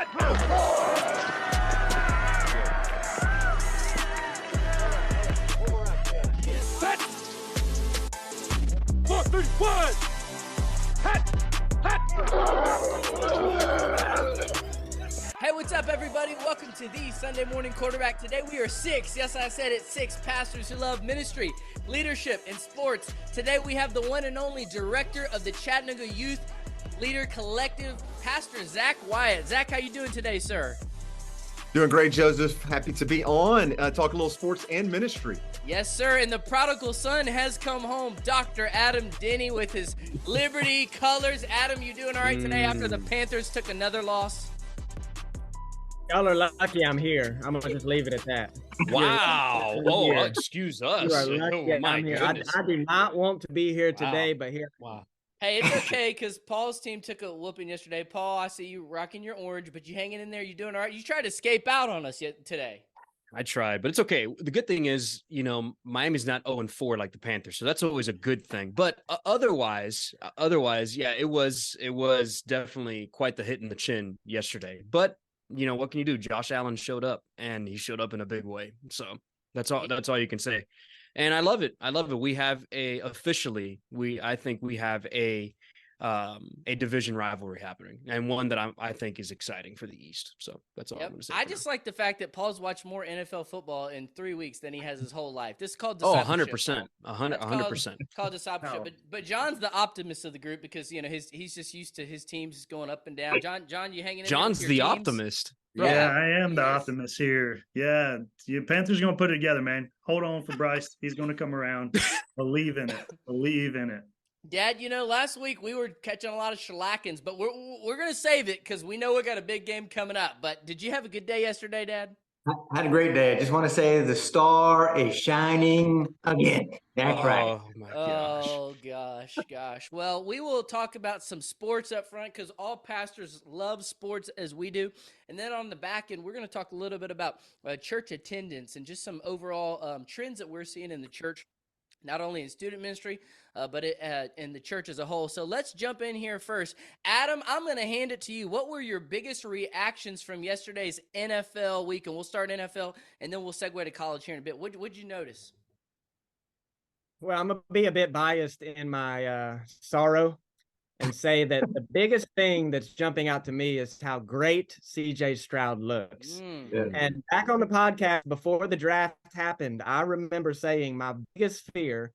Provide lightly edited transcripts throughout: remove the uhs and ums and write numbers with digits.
Hey, what's up, everybody? Welcome to the Sunday Morning Quarterback. Today we are six, yes, I said it, six pastors who love ministry, leadership, and sports. Today we have the one and only director of the Chattanooga Youth Leader Collective, Pastor Zach Wyatt. Zach, how you doing today, sir? Doing great, Joseph. Happy to be on. Talk a little sports and ministry. Yes, sir. And the prodigal son has come home. Dr. Adam Denny with his Liberty colors. Adam, you doing all right today after the Panthers took another loss? Y'all are lucky I'm here. I'm going to just leave it at that. Wow. Oh, excuse us. You are lucky I'm here. I do not want to be here today, but here. Wow. Hey, it's okay because Paul's team took a whooping yesterday. Paul, I see you rocking your orange, but you hanging in there. You doing all right? You tried to escape out on us today. I tried, but it's okay. The good thing is, Miami's not 0-4 like the Panthers, so that's always a good thing. But otherwise, yeah, it was definitely quite the hit in the chin yesterday. But what can you do? Josh Allen showed up, and he showed up in a big way. So that's all you can say. And I love it. We have I think we have a division rivalry happening, and one that I think is exciting for the East. So that's all I'm going to say. I just like the fact that Paul's watched more NFL football in 3 weeks than he has his whole life. This is called discipleship. 100%. 100%. It's called discipleship. Oh. But John's the optimist of the group because he's just used to his teams going up and down. John, you hanging in? John's there with the your teams? Optimist. Yeah, I am the optimist here. Yeah, the Panthers going to put it together, man. Hold on for Bryce. He's going to come around. Believe in it. Dad, last week we were catching a lot of shellackins, but we're going to save it because we know we got a big game coming up. But did you have a good day yesterday, Dad? I had a great day. I just want to say the star is shining again. That's right. Oh, my gosh. Oh, gosh. Well, we will talk about some sports up front because all pastors love sports as we do. And then on the back end, we're going to talk a little bit about church attendance and just some overall trends that we're seeing in the church, not only in student ministry, but in the church as a whole. So let's jump in here first. Adam, I'm going to hand it to you. What were your biggest reactions from yesterday's NFL week? And we'll start NFL, and then we'll segue to college here in a bit. What'd you notice? Well, I'm going to be a bit biased in my sorrow and say that the biggest thing that's jumping out to me is how great C.J. Stroud looks. And back on the podcast before the draft happened, I remember saying my biggest fear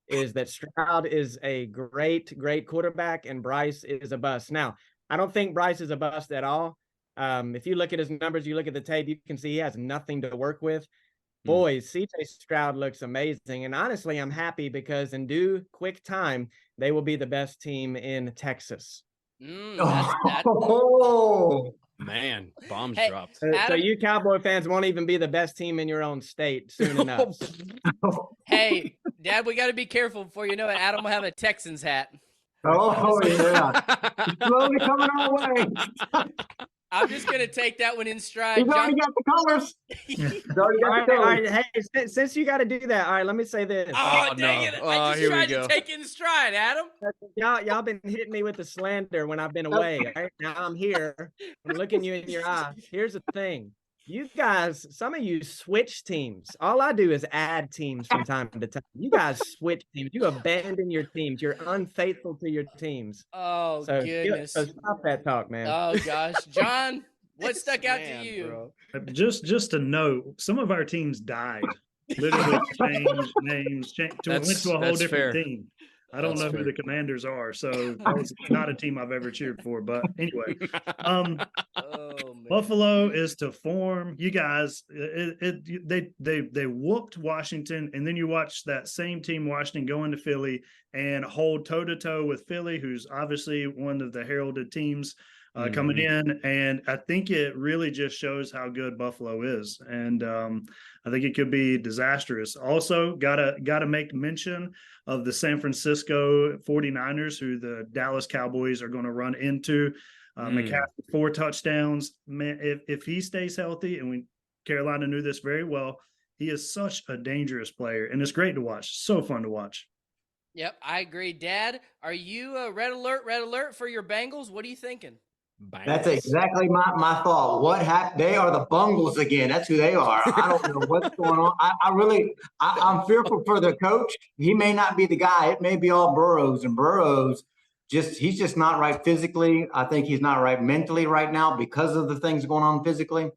is that Stroud is a great quarterback and Bryce is a bust. Now, I don't think Bryce is a bust at all. If you look at his numbers, you look at the tape, you can see he has nothing to work with. Boy, C.J. Stroud looks amazing. And honestly, I'm happy because in due quick time, they will be the best team in Texas. Man, bombs dropped. So you Cowboy fans won't even be the best team in your own state soon enough. Hey, Dad, we got to be careful before you know it. Adam will have a Texans hat. Oh, yeah. Slowly coming our way. I'm just going to take that one in stride. He's already got the colors. All right, hey, since you got to do that, all right, let me say this. Oh, dang it. I just tried to take it in stride, Adam. Y'all been hitting me with the slander when I've been away. Right? Now I'm here. I'm looking you in your eye. Here's the thing. You guys, some of you switch teams. All I do is add teams from time to time. You guys switch teams. You abandon your teams. You're unfaithful to your teams. Oh, goodness. So stop that talk, man. Oh, gosh. John, what stuck out to you? Bro. Just to note, some of our teams died. Literally changed names. Went to a whole different team. I don't know who the Commanders are, so that was not a team I've ever cheered for. But anyway, Buffalo is to form. You guys, they whooped Washington, and then you watch that same team, Washington, go into Philly and hold toe to toe with Philly, who's obviously one of the heralded teams coming in. And I think it really just shows how good Buffalo is, and I think it could be disastrous. Also, gotta make mention of the San Francisco 49ers, who the Dallas Cowboys are going to run into. McCaffrey, 4 touchdowns. Man, if he stays healthy, and Carolina knew this very well, he is such a dangerous player, and it's great to watch. So fun to watch. Yep, I agree. Dad, are you red alert for your Bengals? What are you thinking? That's Bengals. exactly my thought. What happened? They are the Bungles again. That's who they are. I don't know what's going on. I'm fearful for the coach. He may not be the guy. It may be all Burrows, and Burrows he's just not right physically. I think he's not right mentally right now because of the things going on physically.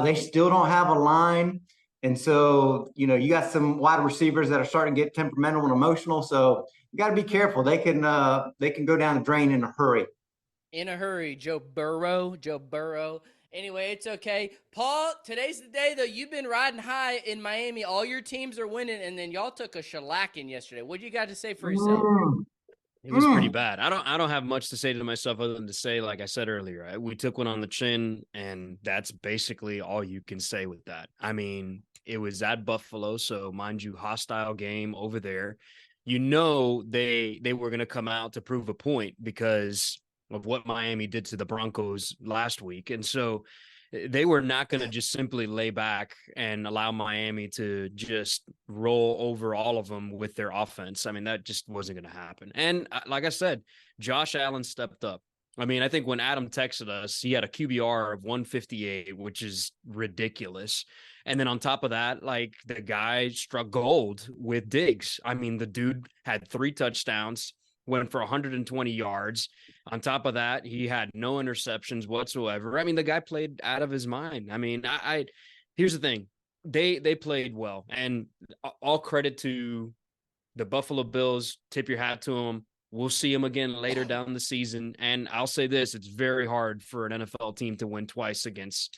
They still don't have a line. And so, you got some wide receivers that are starting to get temperamental and emotional. So you got to be careful. They can go down the drain in a hurry. In a hurry, Joe Burrow. Anyway, it's okay. Paul, today's the day, though. You've been riding high in Miami. All your teams are winning, and then y'all took a shellacking yesterday. What do you got to say for yourself? It was pretty bad. I don't have much to say to myself other than to say, like I said earlier, we took one on the chin, and that's basically all you can say with that. I mean, it was at Buffalo, so mind you, hostile game over there. They were going to come out to prove a point because of what Miami did to the Broncos last week. And so they were not going to just simply lay back and allow Miami to just roll over all of them with their offense. I mean, that just wasn't going to happen. And like I said, Josh Allen stepped up. I mean, I think when Adam texted us, he had a QBR of 158, which is ridiculous. And then on top of that, like the guy struck gold with Diggs. I mean, the dude had 3 touchdowns, went for 120 yards. On top of that, he had no interceptions whatsoever. I mean, the guy played out of his mind. I mean, here's the thing. They played well, and all credit to the Buffalo Bills. Tip your hat to them. We'll see them again later down the season. And I'll say this, it's very hard for an NFL team to win twice against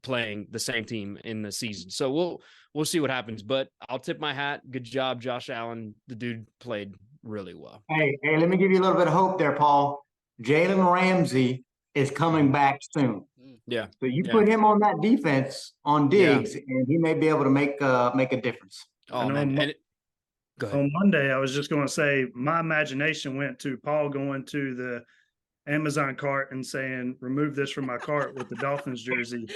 playing the same team in the season. So we'll see what happens, but I'll tip my hat. Good job, Josh Allen. The dude played really well. Hey, let me give you a little bit of hope there, Paul. Jalen Ramsey is coming back soon. Yeah. So you put him on that defense on Diggs, and he may be able to make a difference. Oh, man. Go ahead. On Monday, I was just going to say my imagination went to Paul going to the Amazon cart and saying, remove this from my cart with the Dolphins jersey.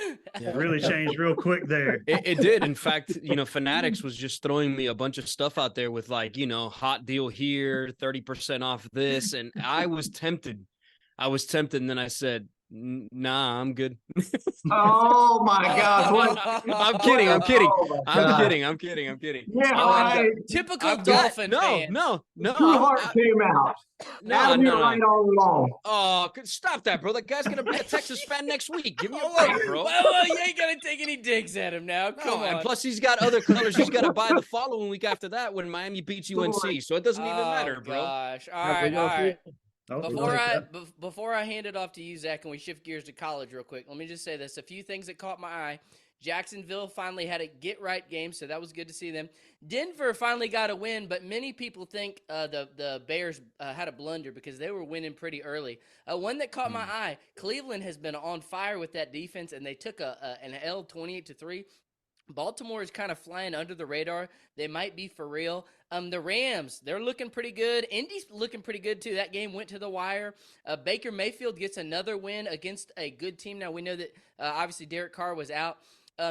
Yeah. It really changed real quick there. It did. In fact, Fanatics was just throwing me a bunch of stuff out there with like, hot deal here, 30% off this. And I was tempted. And then I said, nah, I'm good. Oh my gosh. I'm kidding. I'm kidding. Yeah, right. Typical Dolphin fan. No. Two heart came out. No. Right all along. Oh, stop that, bro. That guy's going to be a Texas fan next week. Give me a break, bro. Well, you ain't going to take any digs at him now. Come on. And plus, he's got other colors. He's got to buy the following week after that when Miami beats UNC. So it doesn't even matter, bro. Gosh. All right. Before I hand it off to you, Zach, and we shift gears to college real quick, let me just say this. A few things that caught my eye. Jacksonville finally had a get-right game, so that was good to see them. Denver finally got a win, but many people think the Bears had a blunder because they were winning pretty early. One that caught my eye, Cleveland has been on fire with that defense, and they took an L 28-3. Baltimore is kind of flying under the radar. They might be for real. The Rams, they're looking pretty good. Indy's looking pretty good, too. That game went to the wire. Baker Mayfield gets another win against a good team. Now, we know that, obviously, Derek Carr was out.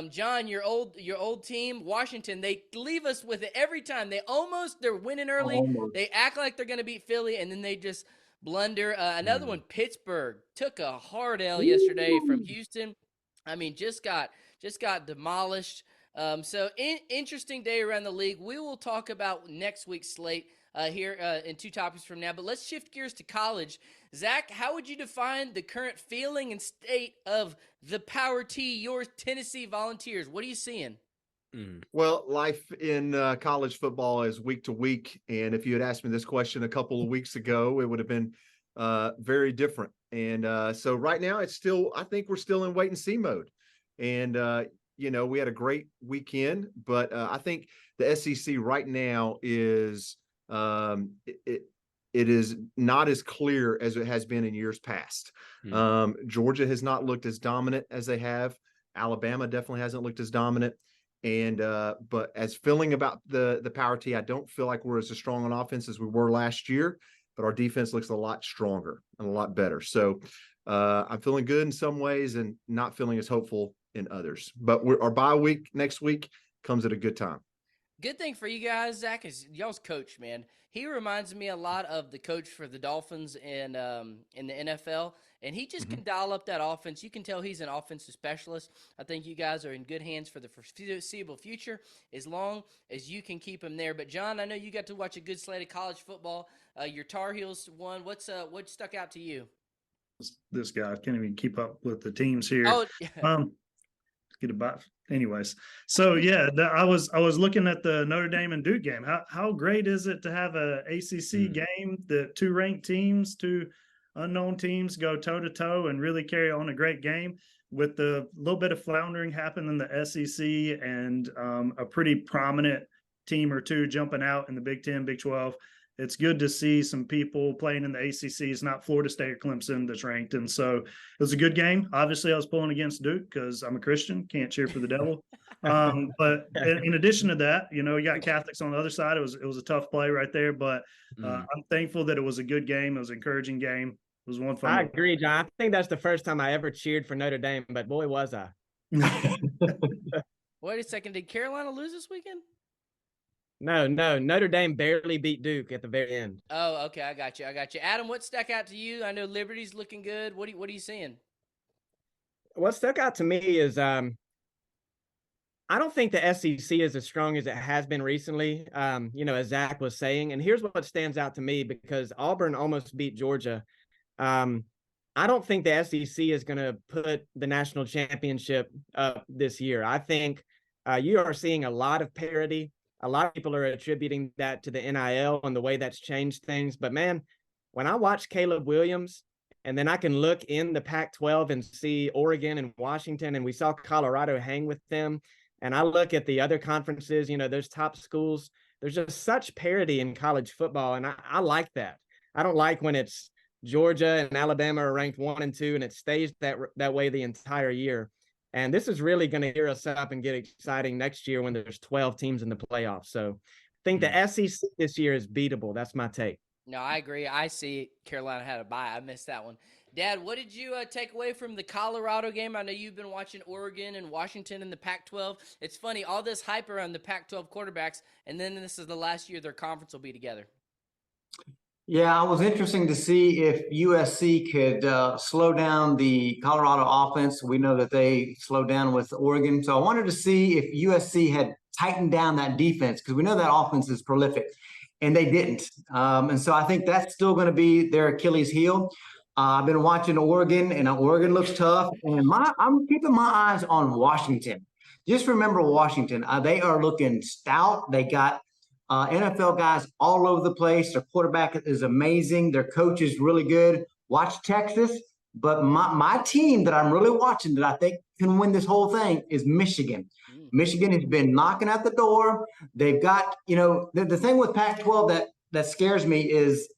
John, your old team, Washington, they leave us with it every time. They're winning early. They act like they're going to beat Philly, and then they just blunder. Another one, Pittsburgh, took a hard L yesterday from Houston. I mean, just got demolished. So interesting day around the league. We will talk about next week's slate here in 2 topics from now. But let's shift gears to college. Zach, how would you define the current feeling and state of the Power T, your Tennessee Volunteers? What are you seeing? Well, life in college football is week to week. And if you had asked me this question a couple of weeks ago, it would have been very different. And so right now I think we're still in wait and see mode. And, we had a great weekend, but I think the SEC right now is it is not as clear as it has been in years past. Georgia has not looked as dominant as they have. Alabama definitely hasn't looked as dominant. And but as feeling about the Power T, I don't feel like we're as strong on offense as we were last year, but our defense looks a lot stronger and a lot better. So I'm feeling good in some ways and not feeling as hopeful in others. But our bye week next week comes at a good time. Good thing for you guys, Zach, is y'all's coach, man. He reminds me a lot of the coach for the Dolphins in the NFL. and he just can dial up that offense. You can tell he's an offensive specialist. I think you guys are in good hands for the foreseeable future as long as you can keep him there. But, John, I know you got to watch a good slate of college football. Your Tar Heels won. What stuck out to you? This guy can't even keep up with the teams here. Oh, get a bite. Anyways, so yeah, I was looking at the Notre Dame and Duke game. How great is it to have a ACC game that two ranked teams, two unknown teams go toe to toe and really carry on a great game with the little bit of floundering happened in the SEC and a pretty prominent team or two jumping out in the Big 10, Big 12. It's good to see some people playing in the ACC. It's not Florida State or Clemson that's ranked. And so it was a good game. Obviously, I was pulling against Duke because I'm a Christian, can't cheer for the devil. But in addition to that, you got Catholics on the other side. It was a tough play right there. But I'm thankful that it was a good game. It was an encouraging game. It was one fun. I agree, John. I think that's the first time I ever cheered for Notre Dame, but boy, was I. Wait a second. Did Carolina lose this weekend? No. Notre Dame barely beat Duke at the very end. Oh, okay. I got you. Adam, what stuck out to you? I know Liberty's looking good. What are you seeing? What stuck out to me is I don't think the SEC is as strong as it has been recently, as Zach was saying. And here's what stands out to me, because Auburn almost beat Georgia. I don't think the SEC is going to put the national championship up this year. I think you are seeing a lot of parity. A lot of people are attributing that to the NIL and the way that's changed things. But, man, when I watch Caleb Williams, and then I can look in the Pac-12 and see Oregon and Washington, and we saw Colorado hang with them, and I look at the other conferences, those top schools, there's just such parity in college football, and I like that. I don't like when it's Georgia and Alabama are ranked 1 and 2, and it stays that way the entire year. And this is really going to gear us up and get exciting next year when there's 12 teams in the playoffs. So I think the SEC this year is beatable. That's my take. No, I agree. I see Carolina had a bye. I missed that one. Dad, what did you take away from the Colorado game? I know you've been watching Oregon and Washington in the Pac-12. It's funny, all this hype around the Pac-12 quarterbacks, and then this is the last year their conference will be together. Yeah, it was interesting to see if USC could slow down the Colorado offense. We know that they slowed down with Oregon. So I wanted to see if USC had tightened down that defense, because we know that offense is prolific, and they didn't. And so I think that's still going to be their Achilles heel. I've been watching Oregon, and Oregon looks tough. And I'm keeping my eyes on Washington. Just remember Washington. They are looking stout. They got NFL guys all over the place. Their quarterback is amazing. Their coach is really good. Watch Texas. But my team that I'm really watching that I think can win this whole thing is Michigan. Michigan has been knocking at the door. They've got, the thing with Pac-12 that scares me is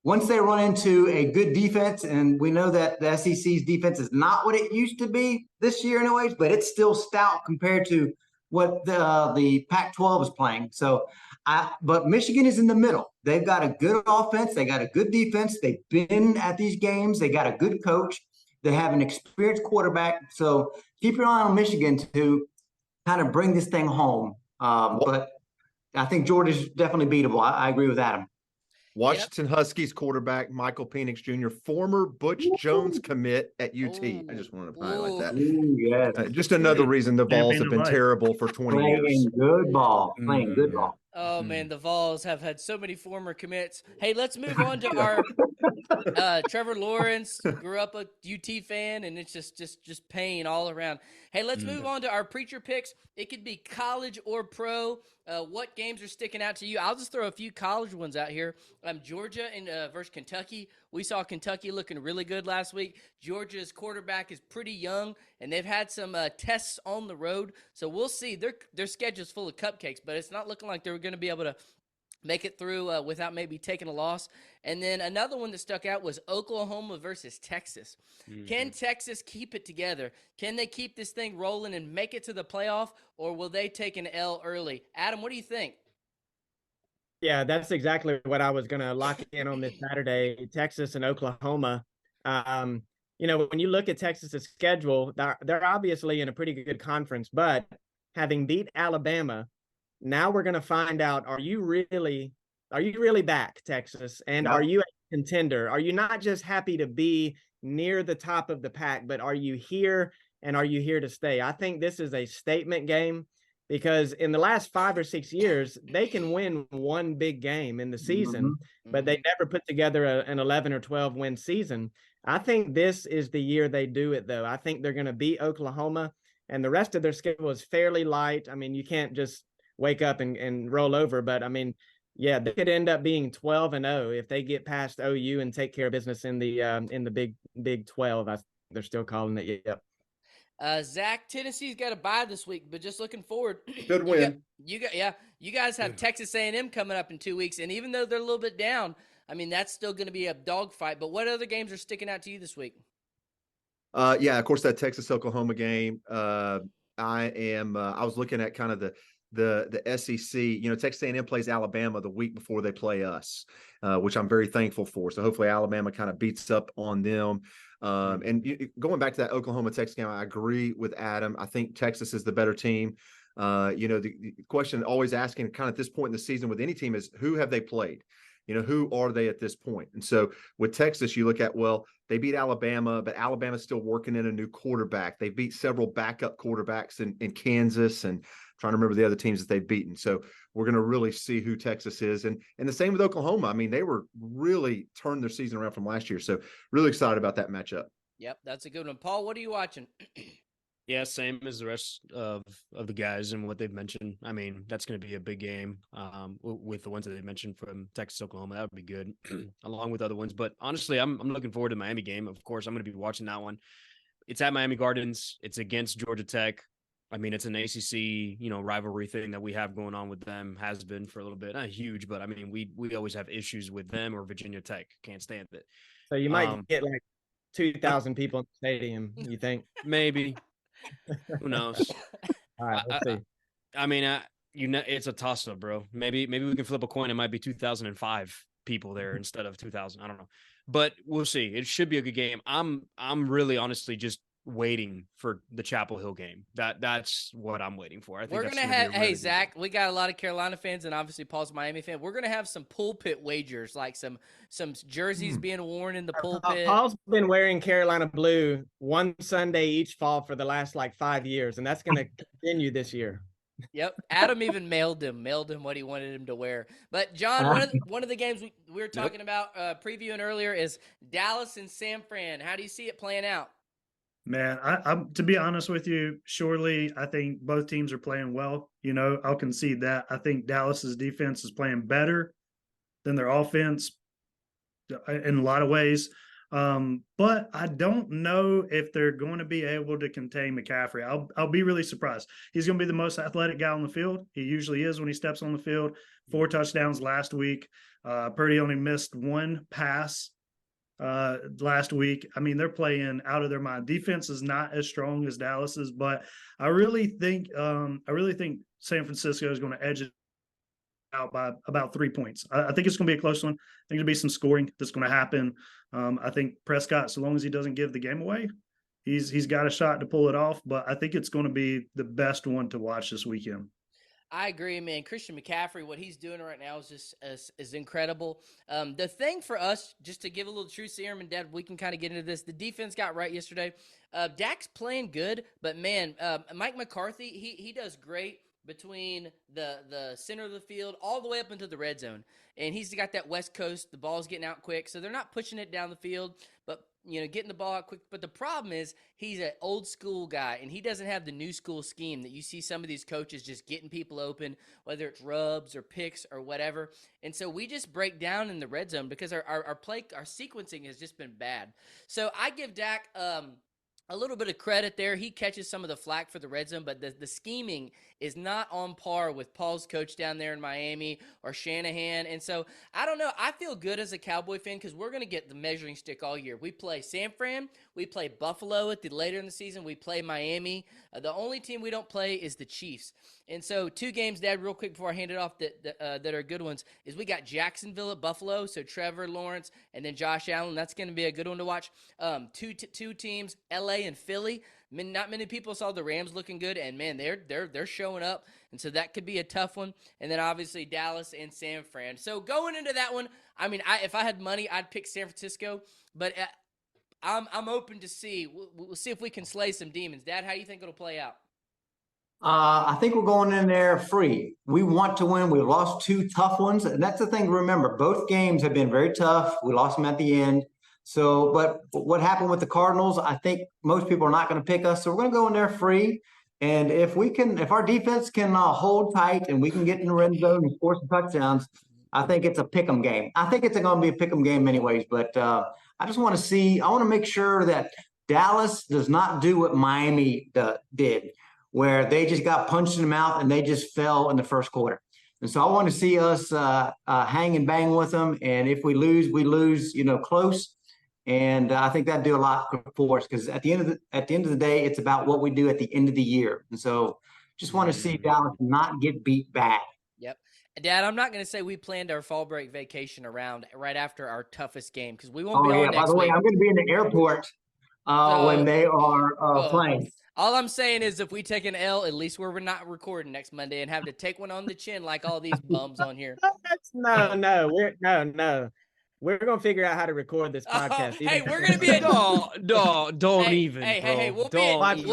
once they run into a good defense, and we know that the SEC's defense is not what it used to be this year anyways, but it's still stout compared to what the Pac-12 is playing. So, but Michigan is in the middle. They've got a good offense. They got a good defense. They've been at these games. They got a good coach. They have an experienced quarterback. So keep your eye on Michigan to kind of bring this thing home. But I think Georgia's definitely beatable. I agree with Adam. Washington Huskies quarterback Michael Penix Jr., former Butch Jones commit at UT. I just wanted to highlight that. Yes. Just another reason the Vols have been terrible for 20 years. Playing good ball. Playing good ball. Oh, man, the Vols have had so many former commits. Hey, let's move on to our Trevor Lawrence grew up a UT fan, and it's just pain all around. Hey, let's move on to our preacher picks. It could be college or pro. What games are sticking out to you? I'll just throw a few college ones out here. Georgia versus Kentucky. We saw Kentucky looking really good last week. Georgia's quarterback is pretty young, and they've had some tests on the road. So we'll see. Their schedule's full of cupcakes, but it's not looking like they're going to be able to make it through without maybe taking a loss. And then another one that stuck out was Oklahoma versus Texas. Can Texas keep it together? Can they keep this thing rolling and make it to the playoff, or will they take an L early? Adam, what do you think? Yeah, that's exactly what I was going to lock in on this Saturday, Texas and Oklahoma. When you look at Texas's schedule, they're obviously in a pretty good conference, but having beat Alabama, now we're going to find out, are you really back, Texas? And are you a contender? Are you not just happy to be near the top of the pack, but are you here and are you here to stay? I think this is a statement game because in the last 5 or 6 years, they can win one big game in the season, but they never put together an 11 or 12 win season. I think this is the year they do it, though. I think they're going to beat Oklahoma, and the rest of their schedule is fairly light. I mean, you can't just wake up and roll over, but I mean, yeah, they could end up being 12-0 if they get past OU and take care of business in the Big 12. They're still calling it. Yep. Zach, Tennessee's got a bye this week, but just looking forward. Good win. You guys have Texas A&M coming up in 2 weeks, and even though they're a little bit down, I mean that's still going to be a dogfight. But what other games are sticking out to you this week? Yeah, of course that Texas Oklahoma game. I was looking at kind of the SEC. You know, Texas A&M plays Alabama the week before they play us, which I'm very thankful for. So hopefully Alabama kind of beats up on them. And going back to that Oklahoma Texas game, I agree with Adam. I think Texas is the better team. You know, the question always asking kind of at this point in the season with any team is who have they played? You know, who are they at this point? And so with Texas, you look at, well, they beat Alabama, but Alabama's still working in a new quarterback. They beat several backup quarterbacks in Kansas, and I'm trying to remember the other teams that they've beaten. So we're going to really see who Texas is. And the same with Oklahoma. I mean, they were really turned their season around from last year. So really excited about that matchup. Yep, that's a good one. Paul, what are you watching? Yeah, same as the rest of the guys and what they've mentioned. I mean, that's going to be a big game with the ones that they mentioned from Texas, Oklahoma. That would be good, along with other ones. But honestly, I'm looking forward to the Miami game. Of course, I'm going to be watching that one. It's at Miami Gardens. It's against Georgia Tech. I mean, it's an ACC, rivalry thing that we have going on with them. Has been for a little bit. Not huge, but I mean, we always have issues with them or Virginia Tech. Can't stand it. So you might get like 2,000 people in the stadium. You think? Maybe. Who knows? All right, let's see. I mean, it's a toss-up, bro. Maybe we can flip a coin. It might be 2005 people there instead of 2000. I don't know, but we'll see. It should be a good game. I'm really honestly just waiting for the Chapel Hill game. That's what I'm waiting for. I think we're gonna have. Hey, Zach, we got a lot of Carolina fans, and obviously Paul's a Miami fan. We're gonna have some pulpit wagers, like some jerseys being worn in the pulpit. Paul's been wearing Carolina blue one Sunday each fall for the last 5 years, and that's gonna continue this year. Yep, Adam even mailed him what he wanted him to wear. But John, one of the games we were talking about previewing earlier is Dallas and San Fran. How do you see it playing out? Man, I'm to be honest with you, surely I think both teams are playing well. I'll concede that. I think Dallas's defense is playing better than their offense in a lot of ways. But I don't know if they're going to be able to contain McCaffrey. I'll be really surprised. He's going to be the most athletic guy on the field. He usually is when he steps on the field. 4 touchdowns last week. Purdy only missed 1 pass last week. I mean, they're playing out of their mind. Defense is not as strong as Dallas's, but I really think San Francisco is going to edge it out by about 3 points. I think it's going to be a close one. I think there'll be some scoring that's going to happen. I think Prescott, so long as he doesn't give the game away, he's got a shot to pull it off. But I think it's going to be the best one to watch this weekend. I agree, man. Christian McCaffrey, what he's doing right now is just is incredible. The thing for us, just to give a little truth serum, and Dad, we can kind of get into this. The defense got right yesterday. Dak's playing good, but man, Mike McCarthy, he does great between the center of the field all the way up into the red zone. And he's got that West Coast, the ball's getting out quick, so they're not pushing it down the field, but getting the ball out quick. But the problem is he's an old school guy, and he doesn't have the new school scheme that you see some of these coaches just getting people open, whether it's rubs or picks or whatever. And so we just break down in the red zone because our sequencing has just been bad. So I give Dak a little bit of credit there. He catches some of the flack for the red zone, but the scheming is not on par with Paul's coach down there in Miami or Shanahan. And so, I don't know. I feel good as a Cowboy fan because we're going to get the measuring stick all year. We play San Fran. We play Buffalo later in the season. We play Miami. The only team we don't play is the Chiefs. And so 2 games, Dad, real quick before I hand it off that are good ones, is we got Jacksonville at Buffalo, so Trevor Lawrence and then Josh Allen. That's going to be a good one to watch. Two teams, LA play in Philly. I mean, not many people saw the Rams looking good, and man, they're showing up, and so that could be a tough one. And then obviously Dallas and San Fran. So going into that one, I mean, if I had money, I'd pick San Francisco, but I'm open to see. We'll see if we can slay some demons. Dad, how do you think it'll play out? I think we're going in there free. We want to win. We lost 2 tough ones, and that's the thing to remember. Both games have been very tough. We lost them at the end. So, but what happened with the Cardinals, I think most people are not going to pick us. So we're going to go in there free. And if our defense can hold tight and we can get in the red zone and score some touchdowns, I think it's a pick'em game. I think it's going to be a pick'em game anyways. But I want to make sure that Dallas does not do what Miami did, where they just got punched in the mouth and they just fell in the first quarter. And so I want to see us hang and bang with them. And if we lose, close. And I think that'd do a lot for us, because at the end of the day, it's about what we do at the end of the year. And so just want to see Dallas not get beat bad. Yep. Dad, I'm not going to say we planned our fall break vacation around right after our toughest game, because we won't be on next week. By the way, I'm going to be in the airport when they are playing. All I'm saying is if we take an L, at least we're not recording next Monday and have to take one on the chin like all these bums on here. No. We're going to figure out how to record this podcast. Hey, we're going to be at Hey, we'll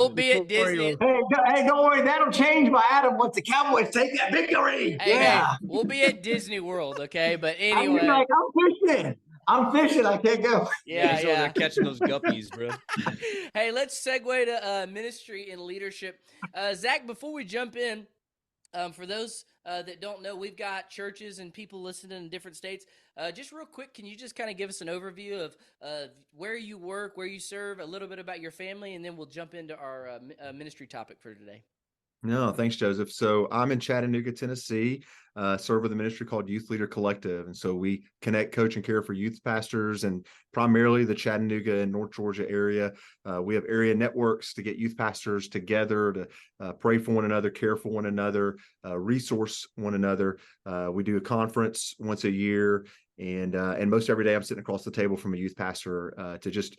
be at Disney. Hey, don't worry. That'll change by Adam once the Cowboys take that victory. Hey, we'll be at Disney World, okay? But anyway. I'm fishing. I can't go. Yeah. They're catching those guppies, bro. Hey, let's segue to ministry and leadership. Zach, before we jump in, for those that don't know, we've got churches and people listening in different states. Just real quick, can you just kind of give us an overview of where you work, where you serve, a little bit about your family, and then we'll jump into our ministry topic for today. No, thanks, Joseph. So I'm in Chattanooga, Tennessee, serve with a ministry called Youth Leader Collective. And so we connect, coach, and care for youth pastors and primarily the Chattanooga and North Georgia area. We have area networks to get youth pastors together to pray for one another, care for one another, resource one another. We do a conference once a year. And most every day I'm sitting across the table from a youth pastor to just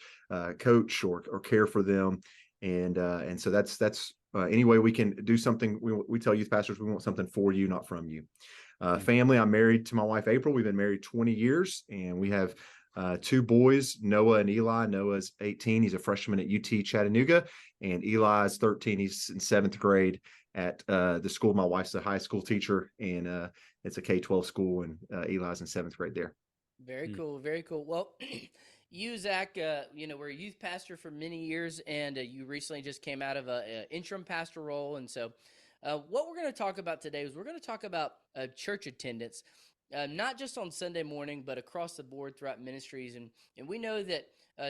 coach or care for them. And so that's any way we can do something. We tell youth pastors we want something for you, not from you. Family, I'm married to my wife, April. We've been married 20 years, and we have 2 boys, Noah and Eli. Noah's 18. He's a freshman at UT Chattanooga, and Eli's 13. He's in 7th grade at the school. My wife's a high school teacher, and it's a K-12 school, and Eli's in 7th grade there. Very cool. Very cool. Well, you, Zach, were a youth pastor for many years, and you recently just came out of an interim pastor role. And so what we're going to talk about today is we're going to talk about church attendance, not just on Sunday morning, but across the board throughout ministries. And we know that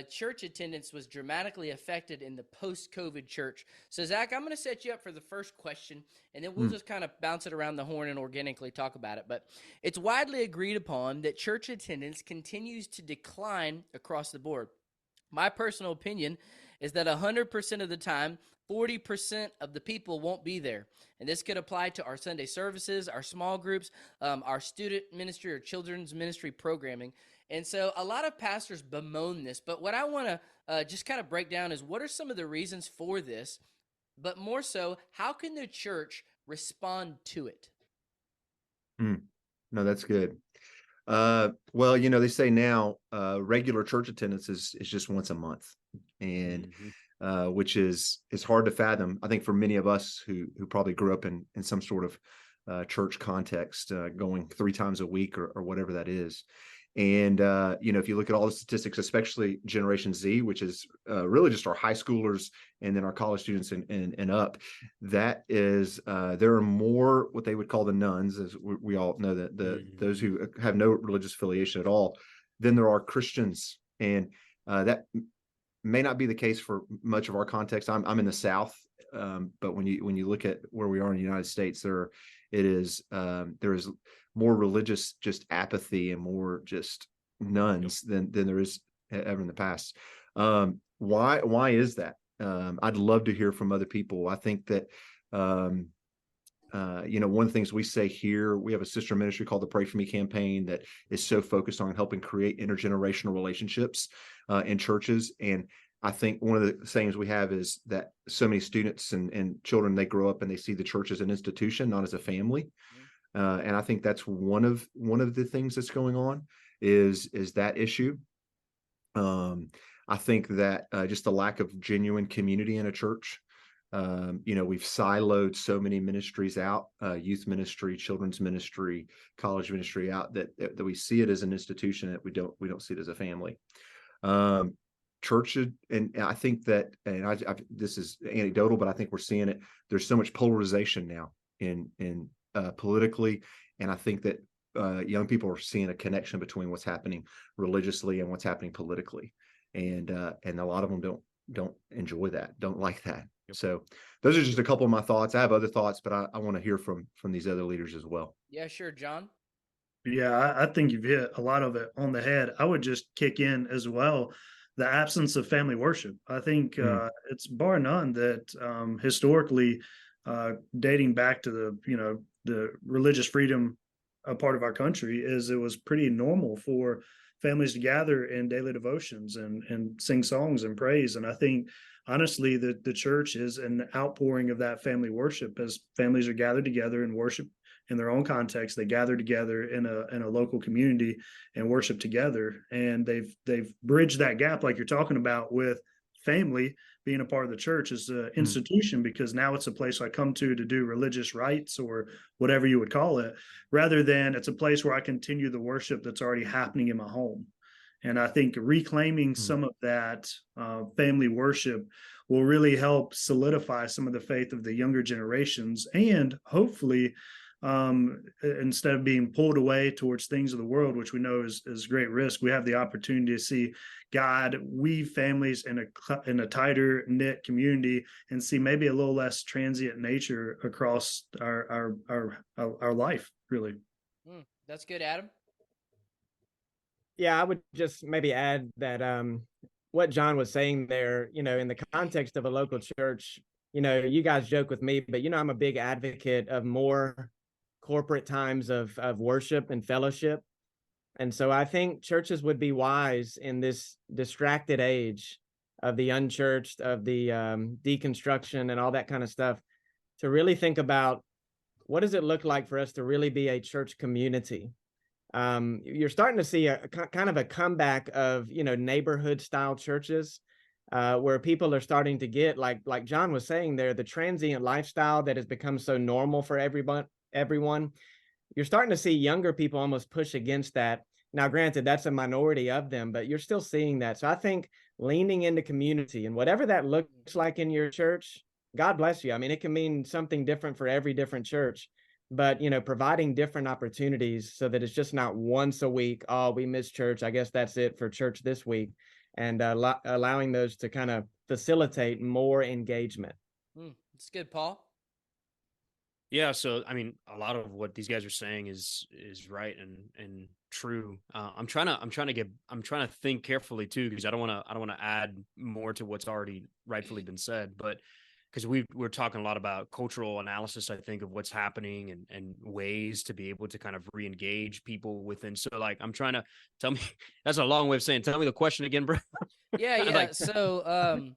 church attendance was dramatically affected in the post-COVID church. So, Zach, I'm going to set you up for the first question, and then we'll just kind of bounce it around the horn and organically talk about it. But it's widely agreed upon that church attendance continues to decline across the board. My personal opinion is that 100% of the time, 40% of the people won't be there. And this could apply to our Sunday services, our small groups, our student ministry or children's ministry programming. And so a lot of pastors bemoan this, but what I want to just kind of break down is what are some of the reasons for this, but more so, how can the church respond to it? No, that's good. Well, they say now regular church attendance is just once a month, and which is hard to fathom, I think, for many of us who probably grew up in some sort of church context, going 3 times a week or whatever that is. And, if you look at all the statistics, especially Generation Z, which is really just our high schoolers and then our college students and up, that is, there are more what they would call the nuns, as we all know, that those who have no religious affiliation at all, than there are Christians. And that may not be the case for much of our context. I'm in the South, but when you look at where we are in the United States, there is more religious just apathy and more just nuns than there is ever in the past. Why is that? I'd love to hear from other people. I think that one of the things we say here, we have a sister ministry called the Pray For Me campaign that is so focused on helping create intergenerational relationships in churches. And I think one of the sayings we have is that so many students and children, they grow up and they see the church as an institution, not as a family. And I think that's one of the things that's going on is that issue. I think that just the lack of genuine community in a church. We've siloed so many ministries out, youth ministry, children's ministry, college ministry out that we see it as an institution, that we don't see it as a family. Church, and I think that, and this is anecdotal, but I think we're seeing it. There's so much polarization now in politically, and I think that young people are seeing a connection between what's happening religiously and what's happening politically, and a lot of them don't enjoy that, don't like that. So those are just a couple of my thoughts. I have other thoughts, but I want to hear from these other leaders as well. Yeah, sure, John. Yeah, I think you've hit a lot of it on the head. I would just kick in as well the absence of family worship. I think it's bar none that historically, dating back to the religious freedom part of our country, is it was pretty normal for families to gather in daily devotions and sing songs and praise. And I think honestly that the church is an outpouring of that family worship. As families are gathered together and worship in their own context, they gather together in a local community and worship together, and they've bridged that gap, like you're talking about, with family being a part of the church as an institution, because now it's a place I come to do religious rites or whatever you would call it, rather than it's a place where I continue the worship that's already happening in my home. And I think reclaiming some of that family worship will really help solidify some of the faith of the younger generations, and hopefully instead of being pulled away towards things of the world, which we know is great risk, we have the opportunity to see God weave families in a tighter knit community and see maybe a little less transient nature across our life, really. That's good, Adam. Yeah, I would just maybe add that what John was saying there, in the context of a local church, you guys joke with me, but I'm a big advocate of more corporate times of worship and fellowship. And so I think churches would be wise in this distracted age of the unchurched, of the deconstruction and all that kind of stuff, to really think about what does it look like for us to really be a church community. You're starting to see a kind of a comeback of, neighborhood style churches, where people are starting to get, like John was saying there, the transient lifestyle that has become so normal for everyone. You're starting to see younger people almost push against that. Now, granted, that's a minority of them, but you're still seeing that. So I think leaning into community, and whatever that looks like in your church, God bless you. I mean, it can mean something different for every different church, but, providing different opportunities so that it's just not once a week, oh, we missed church, I guess that's it for church this week, and allowing those to kind of facilitate more engagement. It's good, Paul. Yeah, so I mean, a lot of what these guys are saying is right and true. I'm trying to think carefully too, because I don't want to add more to what's already rightfully been said, but because we're talking a lot about cultural analysis, I think, of what's happening and ways to be able to kind of re-engage people within. So like, I'm trying to tell me, that's a long way of saying, tell me the question again, bro. Yeah. So,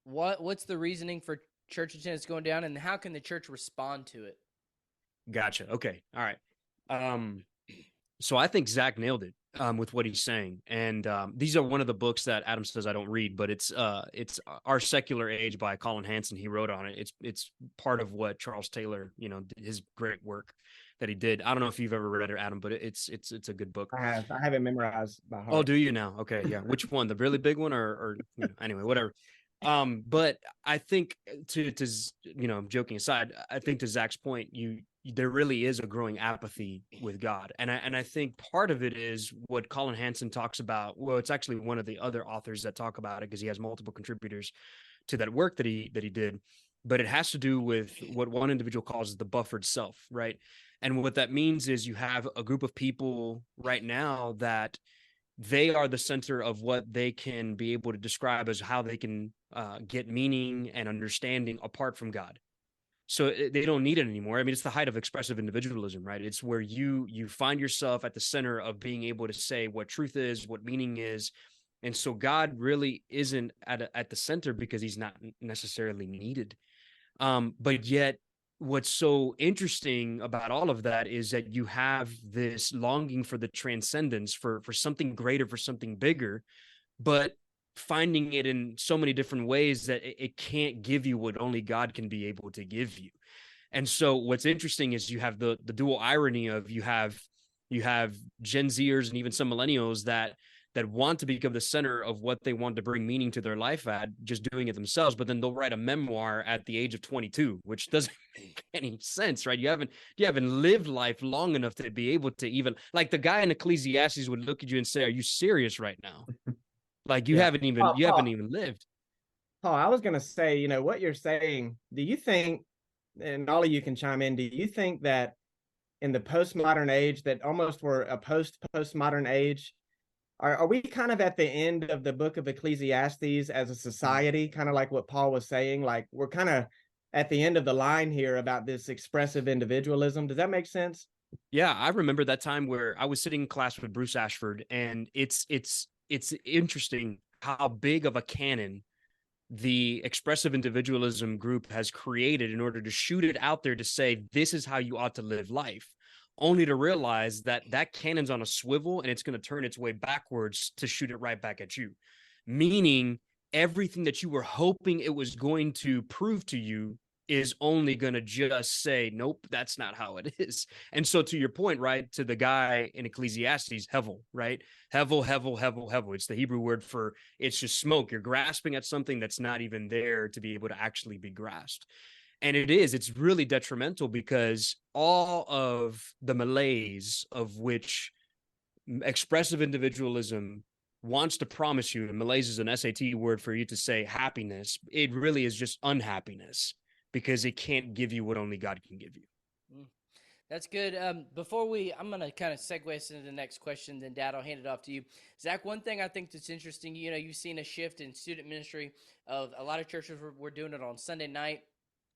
what's the reasoning for church attendance going down, and how can the church respond to it? Gotcha. Okay. All right. So I think Zach nailed it with what he's saying. And these are one of the books that Adam says I don't read, but it's Our Secular Age by Colin Hansen. He wrote on it. It's part of what Charles Taylor, his great work that he did. I don't know if you've ever read it, Adam, but it's a good book. I have it memorized by heart. Oh, do you now? Okay. Yeah. Which one? The really big one or anyway, whatever. But I think to joking aside, I think to Zach's point, there really is a growing apathy with God. And I think part of it is what Colin Hansen talks about. Well, it's actually one of the other authors that talk about it, because he has multiple contributors to that work that he did, but it has to do with what one individual calls the buffered self, right? And what that means is you have a group of people right now that they are the center of what they can be able to describe as how they can get meaning and understanding apart from God. So they don't need it anymore. I mean, it's the height of expressive individualism, right? It's where you find yourself at the center of being able to say what truth is, what meaning is, And so God really isn't at the center because he's not necessarily needed. But yet what's so interesting about all of that is that you have this longing for the transcendence, for something greater, for something bigger, but finding it in so many different ways that it can't give you what only God can be able to give you. And so what's interesting is you have the dual irony of you have Gen Zers and even some millennials that want to become the center of what they want to bring meaning to their life at just doing it themselves, but then they'll write a memoir at the age of 22, which doesn't make any sense, right? You haven't lived life long enough to be able to even, like, the guy in Ecclesiastes would look at you and say, "Are you serious right now? Like you Yeah. haven't even lived." Paul, I was going to say, what you're saying, do you think, and all of you can chime in, do you think that in the postmodern age, that almost we're a postmodern age, are we kind of at the end of the book of Ecclesiastes as a society, kind of like what Paul was saying? Like we're kind of at the end of the line here about this expressive individualism. Does that make sense? Yeah, I remember that time where I was sitting in class with Bruce Ashford, and it's interesting how big of a cannon the expressive individualism group has created in order to shoot it out there to say this is how you ought to live life, only to realize that that cannon's on a swivel and it's going to turn its way backwards to shoot it right back at you, meaning everything that you were hoping it was going to prove to you is only going to just say, nope, that's not how it is. And so to your point, right, to the guy in Ecclesiastes, hevel, right? Hevel. It's the Hebrew word for, it's just smoke. You're grasping at something that's not even there to be able to actually be grasped. And it's really detrimental because all of the malaise of which expressive individualism wants to promise you, and malaise is an SAT word for you to say happiness, it really is just unhappiness, because it can't give you what only God can give you. That's good. I'm going to kind of segue us into the next question, then Dad, I'll hand it off to you. Zach, one thing I think that's interesting, you've seen a shift in student ministry of a lot of churches were doing it on Sunday night,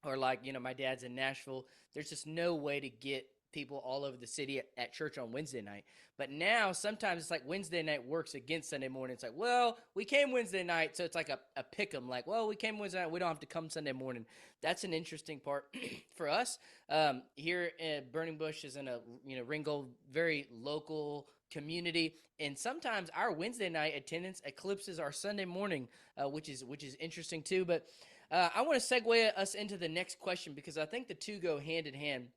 or like, my dad's in Nashville. There's just no way to get people all over the city at church on Wednesday night. But now sometimes it's like Wednesday night works against Sunday morning. It's like, well, we came Wednesday night, so it's like a pick 'em. Like, well, we came Wednesday night, we don't have to come Sunday morning. That's an interesting part for us. Here in Burning Bush is in a Ringgold, very local community, and sometimes our Wednesday night attendance eclipses our Sunday morning, which is interesting too. But I want to segue us into the next question because I think the two go hand in hand.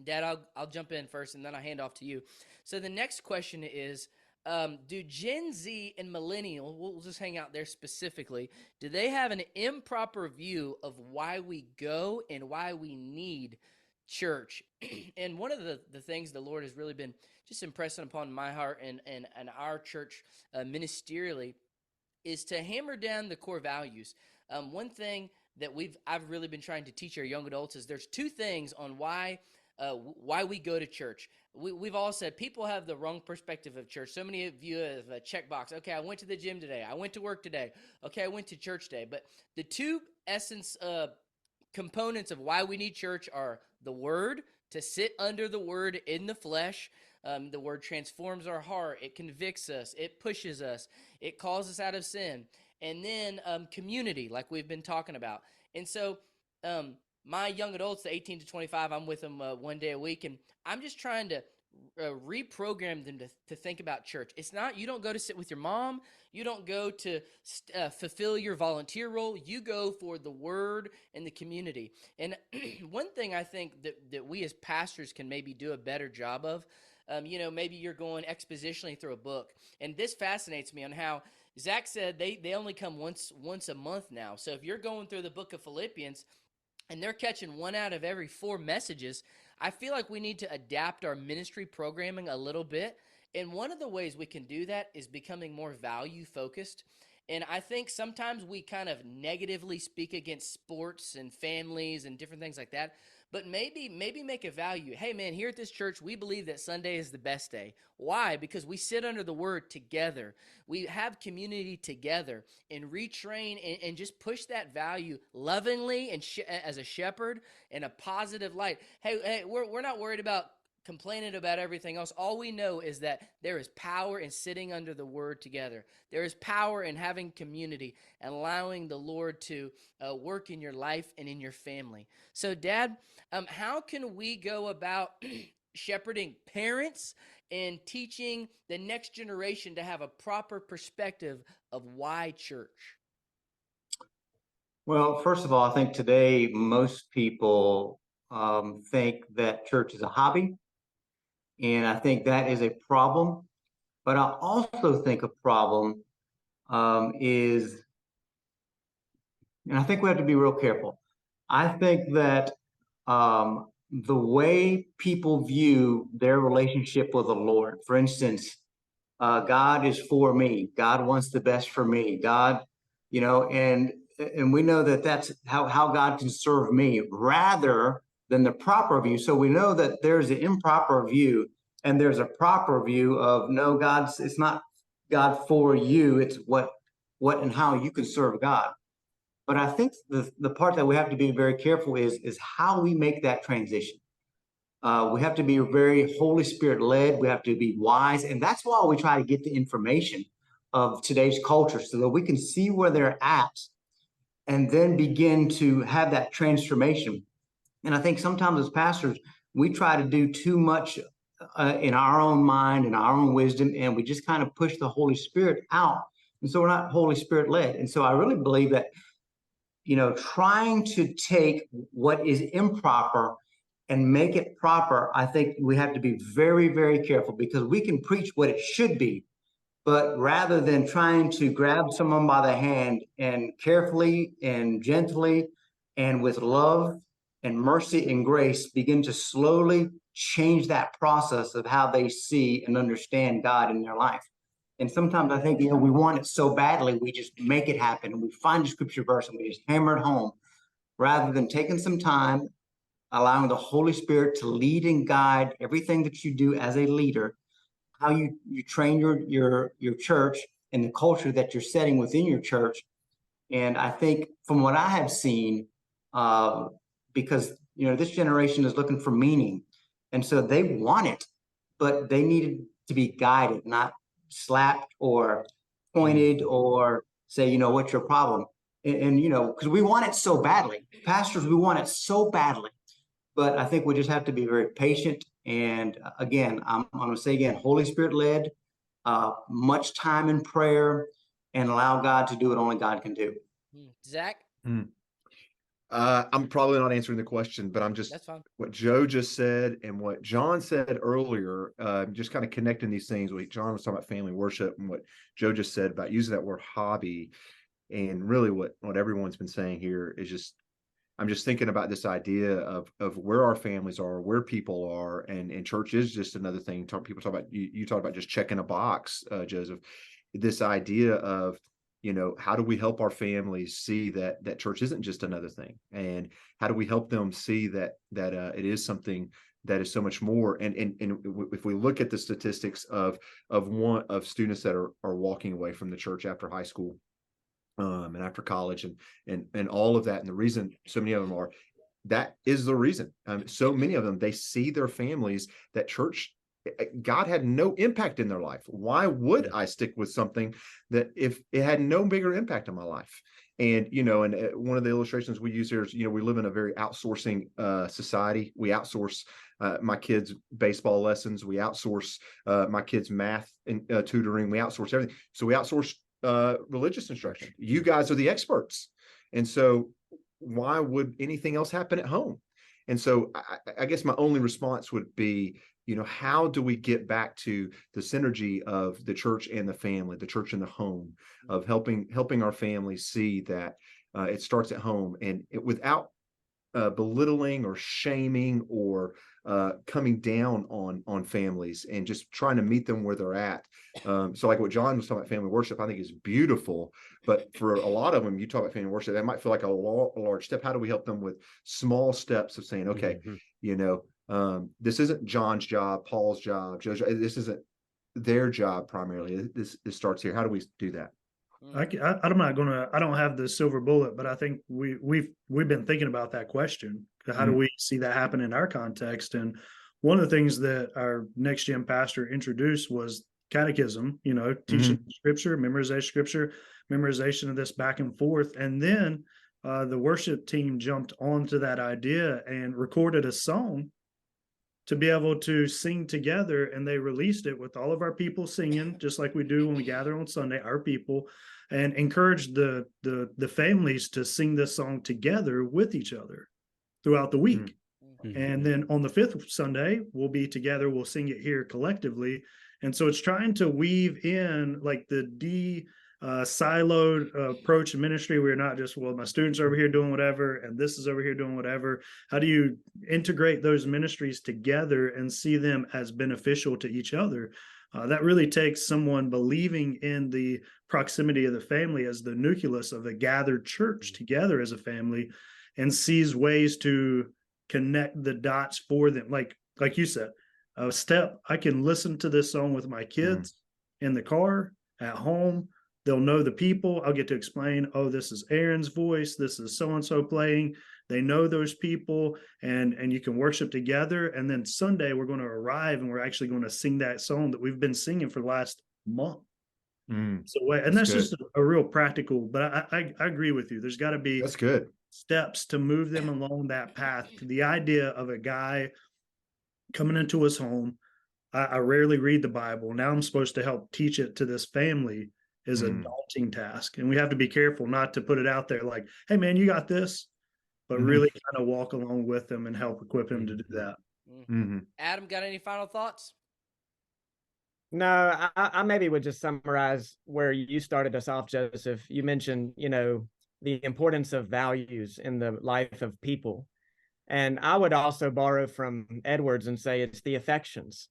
Dad, I'll jump in first and then I'll hand off to you. So the next question is, do Gen Z and millennial, we'll just hang out there specifically, do they have an improper view of why we go and why we need church? And one of the things the Lord has really been just impressing upon my heart and our church ministerially is to hammer down the core values. One thing that I've really been trying to teach our young adults is there's two things on why we go to church. We've all said people have the wrong perspective of church. So many of you have a checkbox. Okay, I went to the gym today. I went to work today. Okay, I went to church today. But the two essence components of why we need church are the Word, to sit under the Word in the flesh. The Word transforms our heart. It convicts us. It pushes us. It calls us out of sin. And then community, like we've been talking about. And so my young adults, the 18 to 25, I'm with them 1 day a week, and I'm just trying to reprogram them to think about church. It's not, you don't go to sit with your mom. You don't go to fulfill your volunteer role. You go for the Word and the community. And one thing I think that we as pastors can maybe do a better job of, maybe you're going expositionally through a book. And this fascinates me on how Zach said they only come once a month now. So if you're going through the book of Philippians, and they're catching 1 out of every 4 messages, I feel like we need to adapt our ministry programming a little bit. And one of the ways we can do that is becoming more value-focused. And I think sometimes we kind of negatively speak against sports and families and different things like that. But maybe make a value. Hey, man, here at this church, we believe that Sunday is the best day. Why? Because we sit under the Word together. We have community together and retrain and just push that value lovingly and as a shepherd in a positive light. Hey, we're not worried about complaining about everything else. All we know is that there is power in sitting under the word together. There is power in having community and allowing the Lord to work in your life and in your family. So, Dad, how can we go about shepherding parents and teaching the next generation to have a proper perspective of why church? Well, first of all, I think today most people think that church is a hobby, and I think that is a problem. But I also think a problem is, and I think we have to be real careful. I think that the way people view their relationship with the Lord, for instance, God is for me. God wants the best for me. God, and we know that that's how God can serve me rather than the proper view. So we know that there's an improper view and there's a proper view of no, it's not God for you. It's what and how you can serve God. But I think the part that we have to be very careful is how we make that transition. We have to be very Holy Spirit led. We have to be wise. And that's why we try to get the information of today's culture so that we can see where they're at and then begin to have that transformation. And I think sometimes as pastors, we try to do too much in our own mind and our own wisdom, and we just kind of push the Holy Spirit out. And so we're not Holy Spirit led. And so I really believe that, trying to take what is improper and make it proper, I think we have to be very, very careful because we can preach what it should be, but rather than trying to grab someone by the hand and carefully and gently and with love and mercy and grace begin to slowly change that process of how they see and understand God in their life. And sometimes I think, we want it so badly, we just make it happen. And we find a scripture verse and we just hammer it home rather than taking some time, allowing the Holy Spirit to lead and guide everything that you do as a leader, how you train your church and the culture that you're setting within your church. And I think from what I have seen, because, this generation is looking for meaning. And so they want it, but they needed to be guided, not slapped or pointed or say, what's your problem? And because we want it so badly. Pastors, we want it so badly. But I think we just have to be very patient. And again, I'm going to say again, Holy Spirit led, much time in prayer, and allow God to do what only God can do. Zach? I'm probably not answering the question, but That's fine. What Joe just said and what John said earlier, just kind of connecting these things. John was talking about family worship and what Joe just said about using that word hobby. And really what everyone's been saying here is I'm just thinking about this idea of where our families are, where people are, and church is just another thing. People talk about, you talk about just checking a box, Joseph, this idea of, how do we help our families see that church isn't just another thing? And how do we help them see that it is something that is so much more? And if we look at the statistics of students that are walking away from the church after high school, and after college and all of that. And the reason so many of them that is the reason. So many of them, they see their families, that church, God had no impact in their life. Why would I stick with something that if it had no bigger impact on my life? And, one of the illustrations we use here is, we live in a very outsourcing society. We outsource my kids' baseball lessons. We outsource my kids' math and tutoring. We outsource everything. So we outsource religious instruction. You guys are the experts. And so why would anything else happen at home? And so I guess my only response would be, how do we get back to the synergy of the church and the family, the church and the home, of helping our families see that it starts at home, and without belittling or shaming or coming down on families, and just trying to meet them where they're at. So like what John was talking about, family worship, I think is beautiful, but for a lot of them, you talk about family worship, that might feel like a large step. How do we help them with small steps of saying, okay, this isn't John's job, Paul's job, Joe's job. This isn't their job primarily. This starts here. How do we do that? I don't have the silver bullet, but I think we've been thinking about that question. How do we see that happen in our context? And one of the things that our next gen pastor introduced was catechism, teaching scripture, memorization of this back and forth. And then the worship team jumped onto that idea and recorded a song to be able to sing together. And they released it with all of our people singing, just like we do when we gather on Sunday, our people, and encouraged the families to sing this song together with each other throughout the week. And then on the fifth Sunday, we'll be together. We'll sing it here collectively. And so it's trying to weave in like the siloed approach in ministry. We're not just, well, my students are over here doing whatever, and this is over here doing whatever. How do you integrate those ministries together and see them as beneficial to each other? That really takes someone believing in the proximity of the family as the nucleus of a gathered church together as a family, and sees ways to connect the dots for them. Like you said, a step, I can listen to this song with my kids in the car, at home. They'll know the people. I'll get to explain, oh, this is Aaron's voice. This is so-and-so playing. They know those people, and you can worship together. And then Sunday, we're going to arrive and we're actually going to sing that song that we've been singing for the last month. So, and that's just a real practical, but I agree with you. There's got to be That's good. steps to move them along that path. The idea of a guy coming into his home, I rarely read the Bible. Now I'm supposed to help teach it to this family is a daunting task. And we have to be careful not to put it out there like, hey, man, you got this, but really kind of walk along with them and help equip him to do that. Adam, got any final thoughts? No, I maybe would just summarize where you started us off, Joseph. You mentioned, the importance of values in the life of people. And I would also borrow from Edwards and say it's the affections.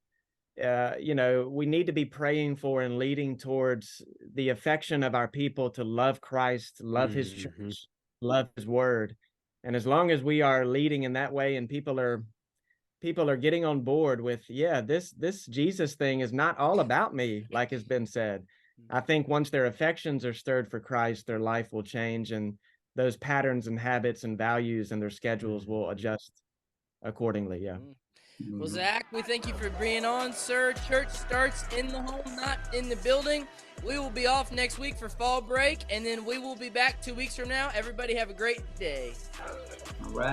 We need to be praying for and leading towards the affection of our people to love Christ, love his church, love his word. And as long as we are leading in that way and people are getting on board with, this Jesus thing is not all about me, like has been said. I think once their affections are stirred for Christ, their life will change, and those patterns and habits and values and their schedules will adjust accordingly. Yeah. Well, Zach, we thank you for being on, sir. Church starts in the home, not in the building. We will be off next week for fall break, and then we will be back 2 weeks from now. Everybody have a great day. All right.